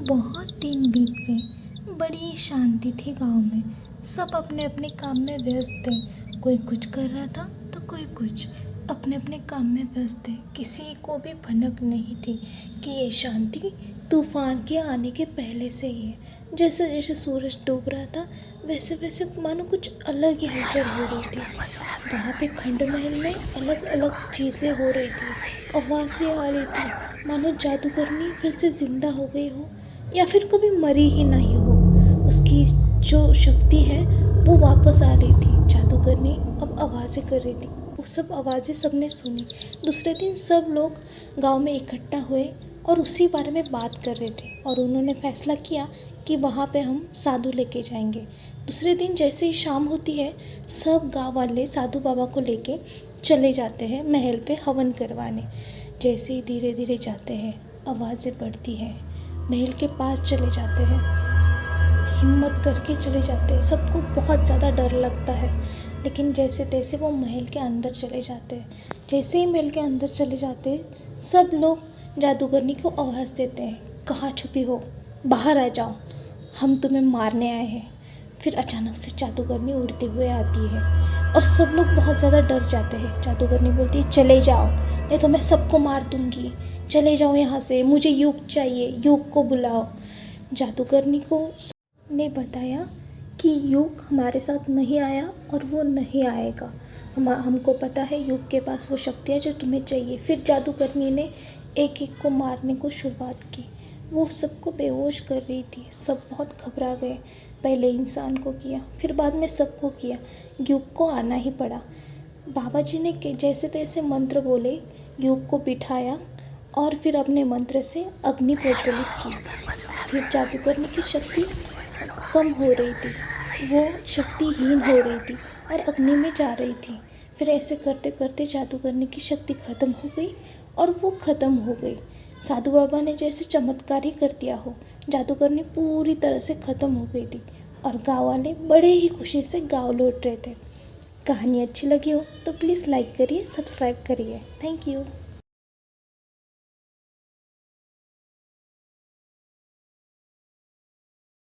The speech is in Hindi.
बहुत दिन बीत गए। बड़ी शांति थी गांव में। सब अपने अपने काम में व्यस्त थे। कोई कुछ कर रहा था तो कोई कुछ। अपने अपने काम में व्यस्त थे। किसी को भी भनक नहीं थी कि ये शांति तूफान के आने के पहले से ही है। जैसे जैसे सूरज डूब रहा था वैसे वैसे मानो कुछ अलग ही हलचल हो रही थी। वहाँ पे खंड महल में अलग अलग चीज़ें हो रही थी। आवाज़ें आ रही थी मानो जादूगरनी फिर से जिंदा हो गई हो या फिर कभी मरी ही नहीं हो। उसकी जो शक्ति है वो वापस आ रही थी। जादूगरनी अब आवाज़ें कर रही थी। वो सब आवाज़ें सबने सुनी। दूसरे दिन सब लोग गांव में इकट्ठा हुए और उसी बारे में बात कर रहे थे और उन्होंने फैसला किया कि वहाँ पे हम साधु लेके जाएंगे। दूसरे दिन जैसे ही शाम होती है सब गांव वाले साधु बाबा को लेके चले जाते हैं महल पे हवन करवाने। जैसे ही धीरे धीरे जाते हैं आवाज़ें बढ़ती हैं। महल के पास चले जाते हैं, हिम्मत करके चले जाते हैं। सबको बहुत ज़्यादा डर लगता है लेकिन जैसे तैसे वो महल के अंदर चले जाते हैं। जैसे ही महल के अंदर चले जाते हैं सब लोग जादूगरनी को आवाज़ देते हैं, कहाँ छुपी हो, बाहर आ जाओ, हम तुम्हें मारने आए हैं। फिर अचानक से जादूगरनी उड़ते हुए आती है और सब लोग बहुत ज़्यादा डर जाते हैं। जादूगरनी बोलती है चले जाओ नहीं तो मैं सबको मार दूँगी, चले जाओ यहाँ से, मुझे युग चाहिए, युग को बुलाओ। जादूगरनी को ने बताया कि युग हमारे साथ नहीं आया और वो नहीं आएगा। हमको पता है युग के पास वो शक्ति है जो तुम्हें चाहिए। फिर जादूगरनी ने एक एक को मारने को शुरुआत की। वो सबको बेहोश कर रही थी। सब बहुत घबरा गए। पहले इंसान को किया फिर बाद में सबको किया। युग को आना ही पड़ा। बाबा जी ने जैसे तैसे मंत्र बोले, युग को बिठाया और फिर अपने मंत्र से अग्नि प्रज्वलित की। फिर जादूगरनी की शक्ति कम हो रही थी, वो शक्तिहीन हो रही थी और अग्नि में जा रही थी। फिर ऐसे करते करते जादूगरनी की शक्ति ख़त्म हो गई और वो ख़त्म हो गई। साधु बाबा ने जैसे चमत्कार ही कर दिया हो। जादूगरनी पूरी तरह से ख़त्म हो गई थी और गाँव वाले बड़े ही खुशी से गाँव लौट रहे थे। कहानी अच्छी लगी हो तो प्लीज़ लाइक करिए, सब्सक्राइब करिए। Thank you.